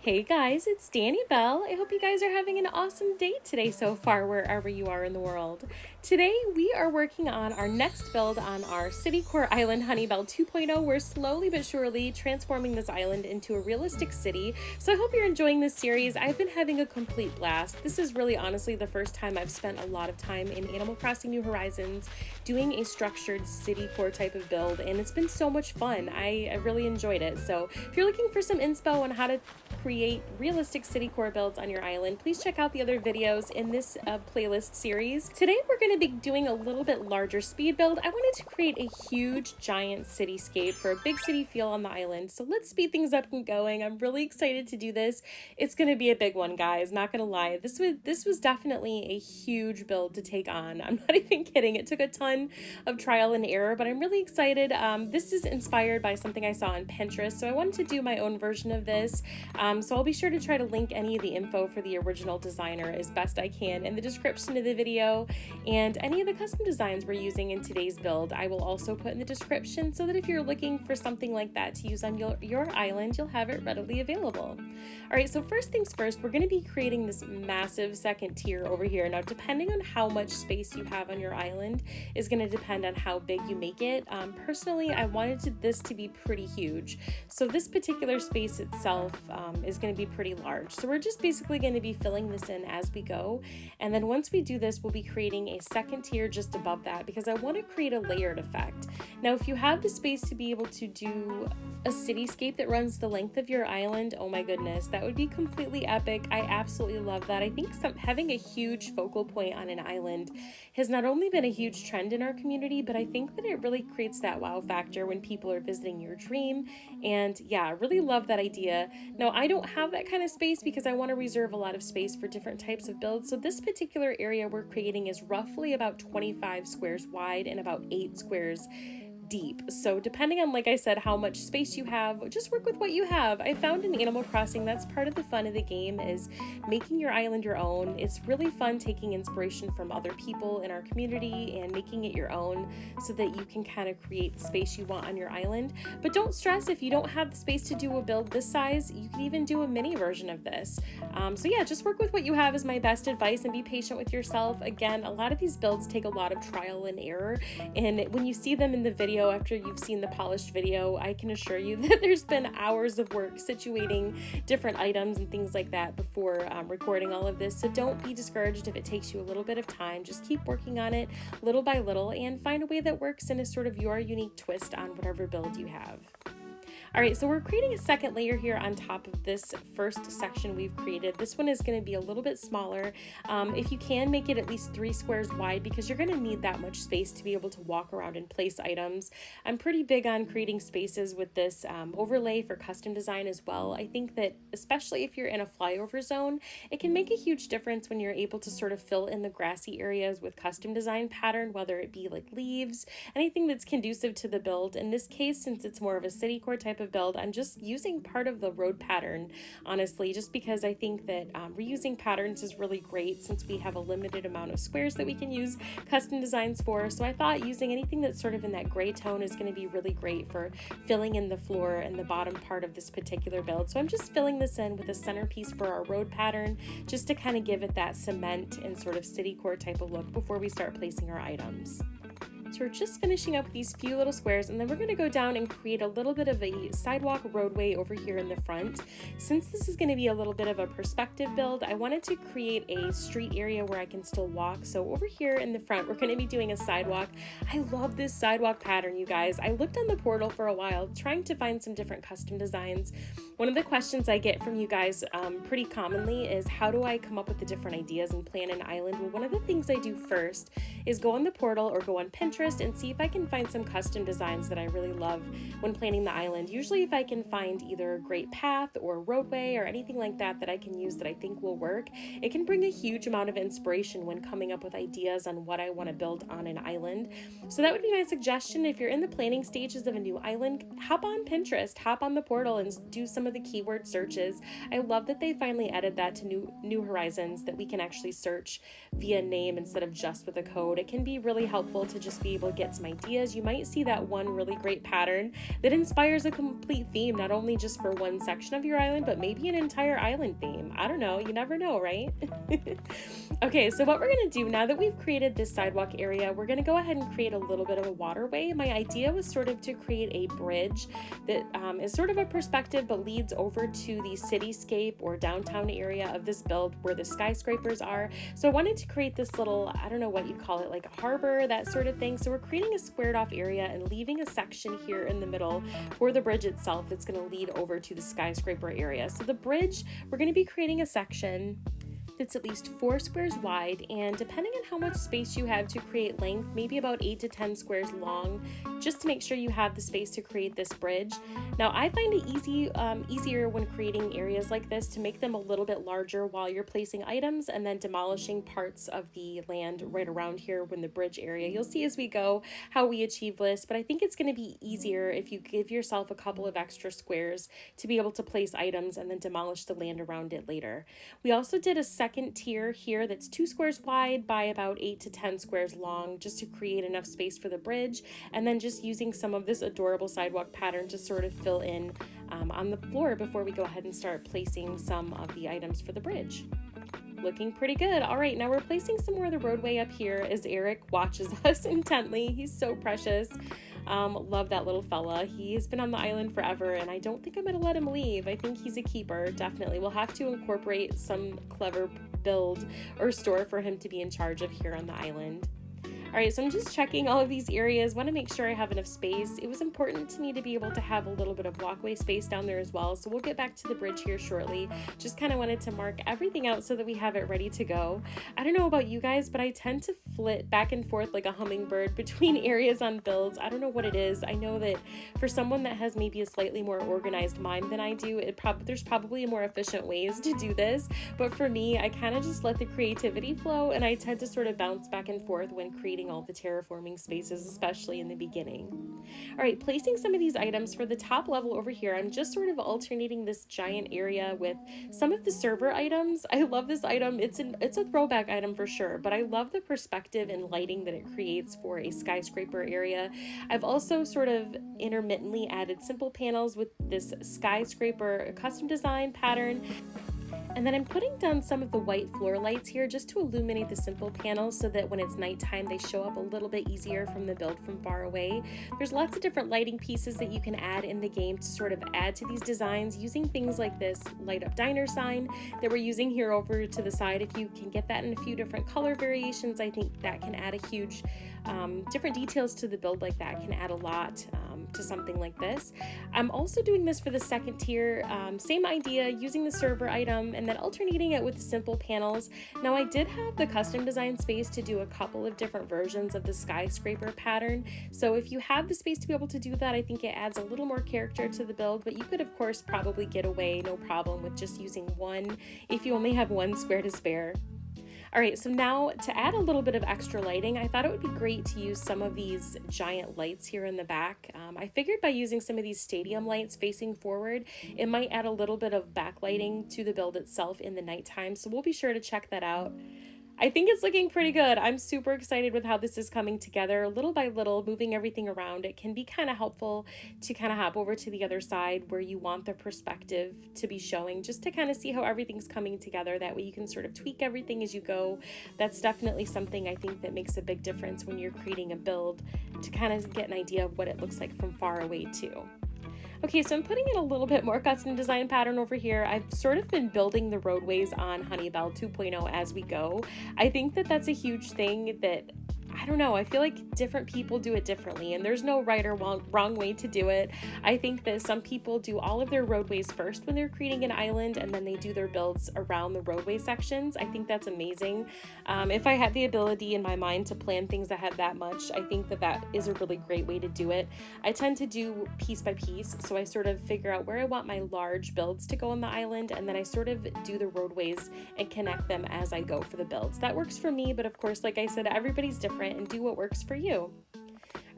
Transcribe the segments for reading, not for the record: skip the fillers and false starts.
Hey guys, it's Danny Bell. I hope you guys are having an awesome day today so far, wherever you are in the world. Today, we are working on our next build on our Citycore Island Honeybelle 2.0. We're slowly but surely transforming this island into a realistic city. So I hope you're enjoying this series. I've been having a complete blast. This is really honestly the first time I've spent a lot of time in Animal Crossing New Horizons doing a structured Citycore type of build, and it's been so much fun. I really enjoyed it. So if you're looking for some inspo on how to create realistic Citycore builds on your island, please check out the other videos in this playlist series. Today we're going to be doing a little bit larger speed build. I wanted to create a huge giant cityscape for a big city feel on the island. So let's speed things up and going. I'm really excited to do this. It's going to be a big one, guys, not going to lie. This was definitely a huge build to take on. I'm not even kidding. It took a ton of trial and error, but I'm really excited. This is inspired by something I saw on Pinterest, so I wanted to do my own version of this. So I'll be sure to try to link any of the info for the original designer as best I can in the description of the video, and any of the custom designs we're using in today's build I will also put in the description, so that if you're looking for something like that to use on your island, you'll have it readily available. Alright, so first things first, we're going to be creating this massive second tier over here. Now, depending on how much space you have on your island is going to depend on how big you make it. Personally, I wanted this to be pretty huge, so this particular space itself is going to be pretty large. So we're just basically going to be filling this in as we go, and then once we do this, we'll be creating a second tier just above that, because I want to create a layered effect. Now, if you have the space to be able to do a cityscape that runs the length of your island, oh my goodness, that would be completely epic. I absolutely love that. I think having a huge focal point on an island has not only been a huge trend in our community, but I think that it really creates that wow factor when people are visiting your dream. And yeah, I really love that idea. Now, I don't have that kind of space because I want to reserve a lot of space for different types of builds. So this particular area we're creating is roughly about 25 squares wide and about 8 squares deep. So depending on, like I said, how much space you have, just work with what you have. I found in Animal Crossing that's part of the fun of the game, is making your island your own. It's really fun taking inspiration from other people in our community and making it your own, so that you can kind of create the space you want on your island. But don't stress if you don't have the space to do a build this size. You can even do a mini version of this. So yeah, just work with what you have is my best advice, and be patient with yourself. Again, a lot of these builds take a lot of trial and error, and when you see them in the video after you've seen the polished video, I can assure you that there's been hours of work situating different items and things like that before recording all of this. So don't be discouraged if it takes you a little bit of time. Just keep working on it little by little and find a way that works and is sort of your unique twist on whatever build you have. Alright, so we're creating a second layer here on top of this first section we've created. This one is going to be a little bit smaller. If you can, make it at least 3 squares wide, because you're going to need that much space to be able to walk around and place items. I'm pretty big on creating spaces with this overlay for custom design as well. I think that especially if you're in a flyover zone, it can make a huge difference when you're able to sort of fill in the grassy areas with custom design pattern, whether it be like leaves, anything that's conducive to the build. In this case, since it's more of a Citycore type of build, I'm just using part of the road pattern, honestly, just because I think that reusing patterns is really great since we have a limited amount of squares that we can use custom designs for. So I thought using anything that's sort of in that gray tone is going to be really great for filling in the floor and the bottom part of this particular build. So I'm just filling this in with a centerpiece for our road pattern, just to kind of give it that cement and sort of Citycore type of look before we start placing our items. So we're just finishing up these few little squares, and then we're going to go down and create a little bit of a sidewalk roadway over here in the front. Since this is going to be a little bit of a perspective build, I wanted to create a street area where I can still walk. So over here in the front, we're going to be doing a sidewalk. I love this sidewalk pattern, you guys. I looked on the portal for a while trying to find some different custom designs. One of the questions I get from you guys pretty commonly is, how do I come up with the different ideas and plan an island? Well, one of the things I do first is go on the portal or go on Pinterest and see if I can find some custom designs that I really love when planning the island. Usually if I can find either a great path or roadway or anything like that that I can use that I think will work, it can bring a huge amount of inspiration when coming up with ideas on what I want to build on an island. So that would be my suggestion. If you're in the planning stages of a new island, hop on Pinterest, hop on the portal and do some of the keyword searches. I love that they finally added that to New Horizons, that we can actually search via name instead of just with a code. It can be really helpful to just be be able to get some ideas. You might see that one really great pattern that inspires a complete theme, not only just for one section of your island, but maybe an entire island theme. I don't know, you never know, right? Okay, so what we're gonna do now that we've created this sidewalk area, we're gonna go ahead and create a little bit of a waterway. My idea was sort of to create a bridge that is sort of a perspective but leads over to the cityscape or downtown area of this build where the skyscrapers are. So I wanted to create this little, I don't know what you'd call it, like a harbor, that sort of thing. So we're creating a squared off area and leaving a section here in the middle for the bridge itself that's going to lead over to the skyscraper area. So the bridge, we're going to be creating a section that's at least 4 squares wide, and depending on how much space you have to create length, maybe about 8 to 10 squares long, just to make sure you have the space to create this bridge. Now I find it easier when creating areas like this to make them a little bit larger while you're placing items and then demolishing parts of the land right around here when the bridge area. You'll see as we go how we achieve this, but I think it's going to be easier if you give yourself a couple of extra squares to be able to place items and then demolish the land around it later. We also did a second tier here that's 2 squares wide by about 8 to 10 squares long, just to create enough space for the bridge, and then just using some of this adorable sidewalk pattern to sort of fill in on the floor before we go ahead and start placing some of the items for the bridge. Looking pretty good. All right, now we're placing some more of the roadway up here as Eric watches us intently. He's so precious. Love that little fella. He's been on the island forever, and I don't think I'm gonna let him leave. I think he's a keeper, definitely. We'll have to incorporate some clever build or store for him to be in charge of here on the island. All right, so I'm just checking all of these areas, want to make sure I have enough space. It was important to me to be able to have a little bit of walkway space down there as well, so we'll get back to the bridge here shortly. Just kind of wanted to mark everything out so that we have it ready to go. I don't know about you guys, but I tend to flit back and forth like a hummingbird between areas on builds. I don't know what it is. I know that for someone that has maybe a slightly more organized mind than I do, there's probably more efficient ways to do this, but for me, I kind of just let the creativity flow, and I tend to sort of bounce back and forth when creating all the terraforming spaces, especially in the beginning. All right, placing some of these items for the top level over here, I'm just sort of alternating this giant area with some of the server items. I love this item. It's a throwback item for sure, but I love the perspective and lighting that it creates for a skyscraper area. I've also sort of intermittently added simple panels with this skyscraper custom design pattern. And then I'm putting down some of the white floor lights here just to illuminate the simple panels so that when it's nighttime, they show up a little bit easier from the build from far away. There's lots of different lighting pieces that you can add in the game to sort of add to these designs using things like this light up diner sign that we're using here over to the side. If you can get that in a few different color variations, I think that can add a huge different details to the build like that can add a lot to something like this. I'm also doing this for the second tier, same idea, using the server item and then alternating it with the simple panels. Now I did have the custom design space to do a couple of different versions of the skyscraper pattern, so if you have the space to be able to do that, I think it adds a little more character to the build, but you could of course probably get away no problem with just using one if you only have 1 square to spare. All right, so now to add a little bit of extra lighting, I thought it would be great to use some of these giant lights here in the back. I figured by using some of these stadium lights facing forward, it might add a little bit of backlighting to the build itself in the nighttime, so we'll be sure to check that out. I think it's looking pretty good. I'm super excited with how this is coming together. Little by little, moving everything around, it can be kind of helpful to kind of hop over to the other side where you want the perspective to be showing, just to kind of see how everything's coming together. That way you can sort of tweak everything as you go. That's definitely something I think that makes a big difference when you're creating a build, to kind of get an idea of what it looks like from far away too. Okay, so I'm putting in a little bit more custom design pattern over here. I've sort of been building the roadways on Honeybelle 2.0 as we go. I think that that's a huge thing that, I don't know, I feel like different people do it differently, and there's no right or wrong way to do it. I think that some people do all of their roadways first when they're creating an island, and then they do their builds around the roadway sections. I think that's amazing. If I had the ability in my mind to plan things ahead that much, I think that that is a really great way to do it. I tend to do piece by piece, so I sort of figure out where I want my large builds to go on the island, and then I sort of do the roadways and connect them as I go for the builds. That works for me, but of course, like I said, everybody's different, and do what works for you.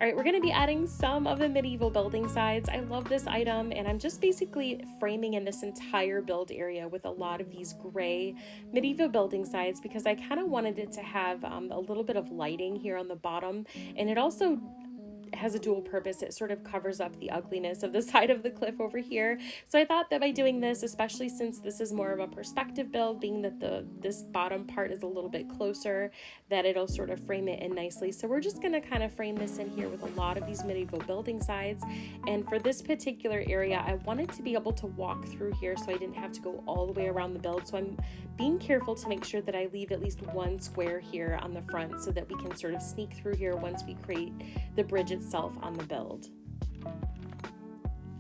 All right, we're gonna be adding some of the medieval building sides. I love this item, and I'm just basically framing in this entire build area with a lot of these gray medieval building sides because I kind of wanted it to have a little bit of lighting here on the bottom, and it also has a dual purpose. It sort of covers up the ugliness of the side of the cliff over here. So I thought that by doing this, especially since this is more of a perspective build, being that this bottom part is a little bit closer, that it'll sort of frame it in nicely. So we're just going to kind of frame this in here with a lot of these medieval building sides. And for this particular area, I wanted to be able to walk through here so I didn't have to go all the way around the build. So I'm being careful to make sure that I leave at least one square here on the front so that we can sort of sneak through here once we create the bridge itself on the build.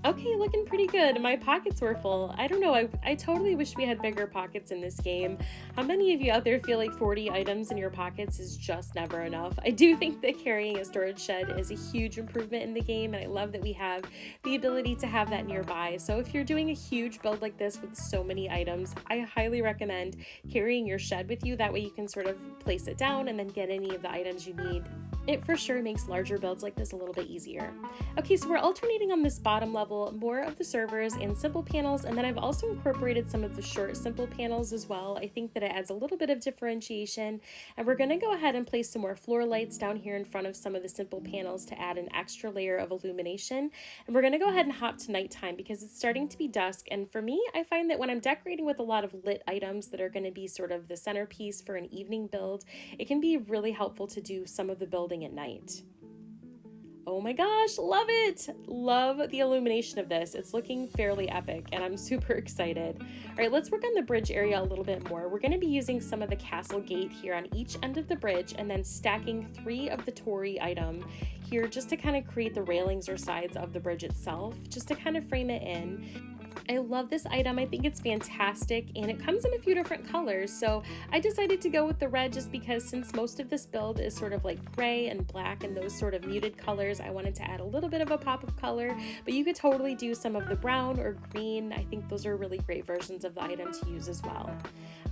Okay, looking pretty good. My pockets were full. I don't know, I totally wish we had bigger pockets in this game. How many of you out there feel like 40 items in your pockets is just never enough? I do think that carrying a storage shed is a huge improvement in the game, and I love that we have the ability to have that nearby. So if you're doing a huge build like this with so many items, I highly recommend carrying your shed with you. That way you can sort of place it down and then get any of the items you need. It for sure makes larger builds like this a little bit easier. Okay, so we're alternating on this bottom level more of the servers and simple panels, and then I've also incorporated some of the short simple panels as well. I think that it adds a little bit of differentiation, and we're going to go ahead and place some more floor lights down here in front of some of the simple panels to add an extra layer of illumination. And we're going to go ahead and hop to nighttime because it's starting to be dusk, and for me, I find that when I'm decorating with a lot of lit items that are going to be sort of the centerpiece for an evening build, it can be really helpful to do some of the building at night. Oh my gosh, love it! Love the illumination of this. It's looking fairly epic and I'm super excited. All right, let's work on the bridge area a little bit more. We're going to be using some of the castle gate here on each end of the bridge and then stacking 3 of the Torii item here just to kind of create the railings or sides of the bridge itself, just to kind of frame it in. I love this item. I think it's fantastic, and it comes in a few different colors. So I decided to go with the red just because since most of this build is sort of like gray and black and those sort of muted colors, I wanted to add a little bit of a pop of color, but you could totally do some of the brown or green. I think those are really great versions of the item to use as well.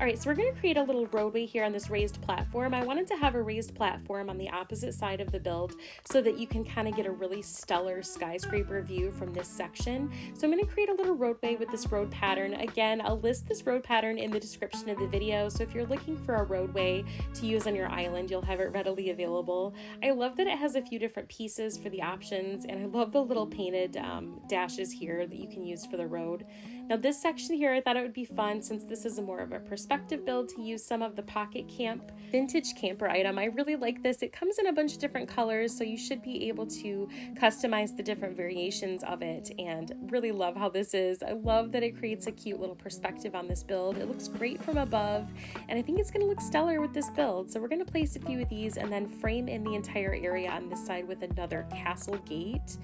All right, so we're going to create a little roadway here on this raised platform. I wanted to have a raised platform on the opposite side of the build so that you can kind of get a really stellar skyscraper view from this section. So I'm going to create a little roadway with this road pattern. Again, I'll list this road pattern in the description of the video, so if you're looking for a roadway to use on your island, you'll have it readily available. I love that it has a few different pieces for the options, and I love the little painted dashes here that you can use for the road. Now this section here, I thought it would be fun since this is a more of a perspective build to use some of the pocket camp vintage camper item. I really like this. It comes in a bunch of different colors, so you should be able to customize the different variations of it, and really love how this is. I love that it creates a cute little perspective on this build. It looks great from above, and I think it's going to look stellar with this build. So we're going to place a few of these and then frame in the entire area on this side with another castle gate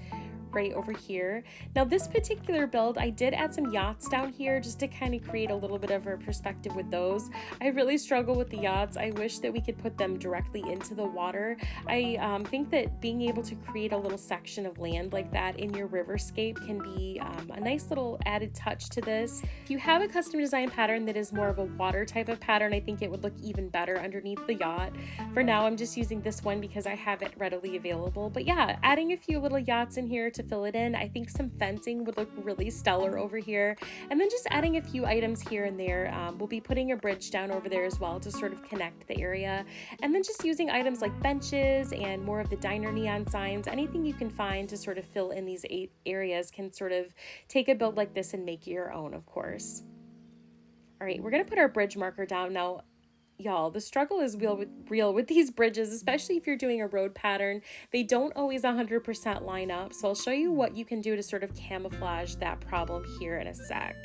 right over here. Now this particular build, I did add some yachts down here just to kind of create a little bit of a perspective with those. I really struggle with the yachts. I wish that we could put them directly into the water. I think that being able to create a little section of land like that in your riverscape can be a nice little added touch to this. If you have a custom design pattern that is more of a water type of pattern, I think it would look even better underneath the yacht. For now, I'm just using this one because I have it readily available. But yeah, adding a few little yachts in here to fill it in. I think some fencing would look really stellar over here, and then just adding a few items here and there. We'll be putting a bridge down over there as well to sort of connect the area, and then just using items like benches and more of the diner neon signs. Anything you can find to sort of fill in these 8 areas can sort of take a build like this and make it your own, of course. All right, we're gonna put our bridge marker down now. Y'all, the struggle is real with these bridges, especially if you're doing a road pattern. They don't always 100% line up, so I'll show you what you can do to sort of camouflage that problem here in a sec.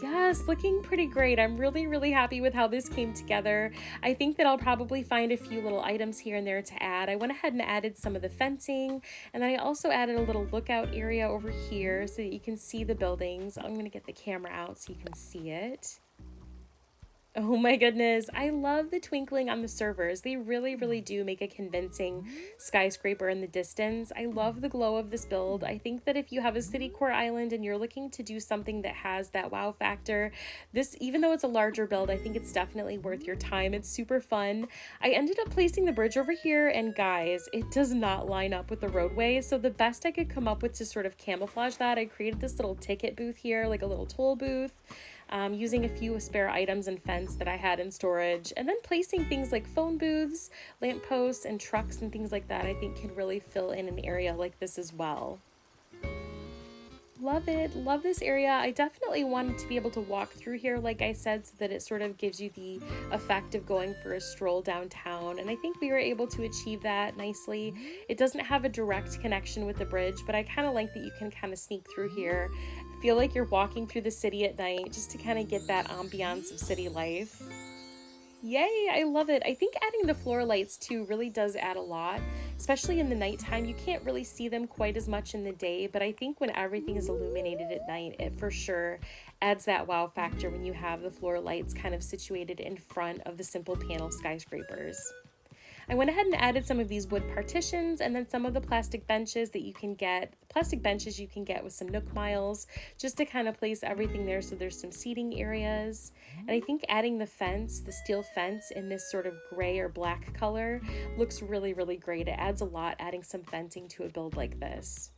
Yes, looking pretty great. I'm really happy with how this came together. I think that I'll probably find a few little items here and there to add. I went ahead and added some of the fencing, and then I also added a little lookout area over here so that you can see the buildings. I'm going to get the camera out so you can see it. Oh my goodness, I love the twinkling on the servers. They really do make a convincing skyscraper in the distance. I love the glow of this build. I think that if you have a Citycore island and you're looking to do something that has that wow factor, this, even though it's a larger build, I think it's definitely worth your time. It's super fun. I ended up placing the bridge over here, and guys, it does not line up with the roadway, so the best I could come up with to sort of camouflage that, I created this little ticket booth here, like a little toll booth. Using a few spare items and fence that I had in storage, and then placing things like phone booths, lampposts, and trucks and things like that I think can really fill in an area like this as well. Love it. Love this area. I definitely wanted to be able to walk through here, like I said, so that it sort of gives you the effect of going for a stroll downtown. And I think we were able to achieve that nicely. It doesn't have a direct connection with the bridge, but I kind of like that you can kind of sneak through here. I feel like you're walking through the city at night just to kind of get that ambiance of city life. Yay, I love it. I think adding the floor lights too really does add a lot, especially in the nighttime. You can't really see them quite as much in the day, but I think when everything is illuminated at night, it for sure adds that wow factor when you have the floor lights kind of situated in front of the simple panel skyscrapers. I went ahead and added some of these wood partitions and then some of the plastic benches that you can get, with some Nook miles, just to kind of place everything there so there's some seating areas. And I think adding the fence, the steel fence in this sort of gray or black color looks really great. It adds a lot, adding some fencing to a build like this.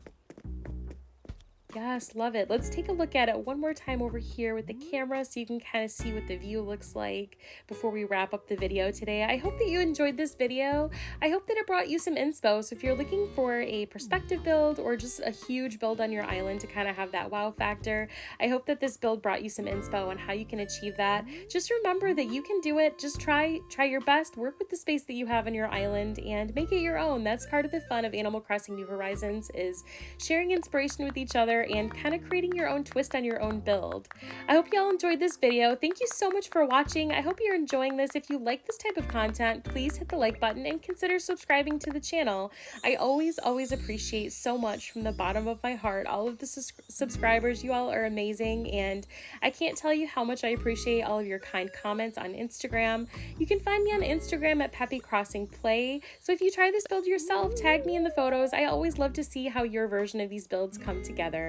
Yes, love it. Let's take a look at it one more time over here with the camera so you can kind of see what the view looks like before we wrap up the video today. I hope that you enjoyed this video. I hope that it brought you some inspo. So if you're looking for a perspective build or just a huge build on your island to kind of have that wow factor, I hope that this build brought you some inspo on how you can achieve that. Just remember that you can do it. Just try your best, work with the space that you have on your island and make it your own. That's part of the fun of Animal Crossing New Horizons, is sharing inspiration with each other and kind of creating your own twist on your own build. I hope y'all enjoyed this video. Thank you so much for watching. I hope you're enjoying this. If you like this type of content, please hit the like button and consider subscribing to the channel. I always appreciate so much from the bottom of my heart all of the subscribers. You all are amazing, and I can't tell you how much I appreciate all of your kind comments on Instagram. You can find me on Instagram at Peppy Crossing Play. So if you try this build yourself, tag me in the photos. I always love to see how your version of these builds come together.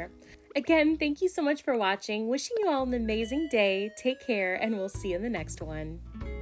Again, thank you so much for watching. Wishing you all an amazing day. Take care, and we'll see you in the next one.